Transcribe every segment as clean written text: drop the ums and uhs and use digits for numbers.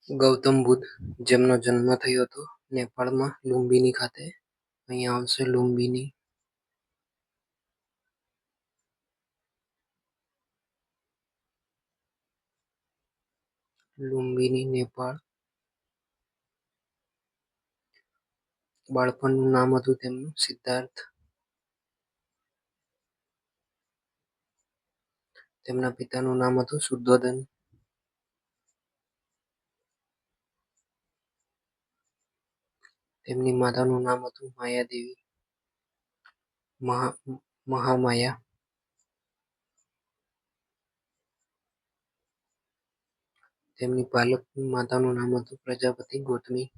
ગૌતમ બુદ્ધ જેમનો જન્મ થયો હતો નેપાળમાં લુંબિની ખાતે. અહીંયા આવશે લુંબિની. લુંબિની નેપાળ. બાળપણનું નામ હતું તેમનું સિદ્ધાર્થ. તેમના પિતાનું નામ હતું શુદ્ધોધન. તેમની માતાનું નામ હતું માયાદેવી. મહામાયા. તેમની પાલક માતાનું નામ હતું પ્રજાપતિ ગૌતમી.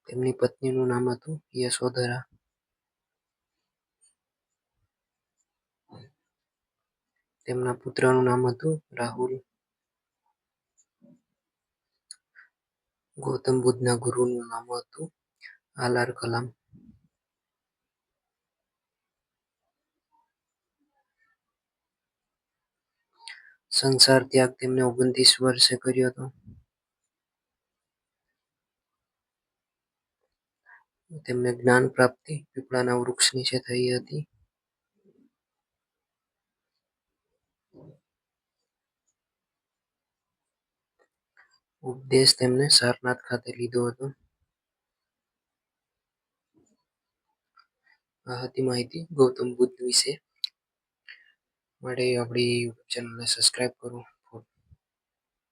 તેમની પત્નીનું નામ હતું યશોધરા. તેમના પુત્રનું નામ હતું રાહુલ. ગૌતમ બુદ્ધના ગુરુનું નામ હતું આલાર કલામ. સંસાર ત્યાગ તેમને 29 વર્ષે કર્યો હતો. તેમને જ્ઞાન પ્રાપ્તિ પીપળાના વૃક્ષ નીચે થઈ હતી. ઉપદેશ તેમને સારનાથ ખાતે લીધો હતો. આ હતી માહિતી ગૌતમ બુદ્ધ વિશે. માટે આપણી યુટ્યુબ ચેનલને સબસ્ક્રાઈબ કરો.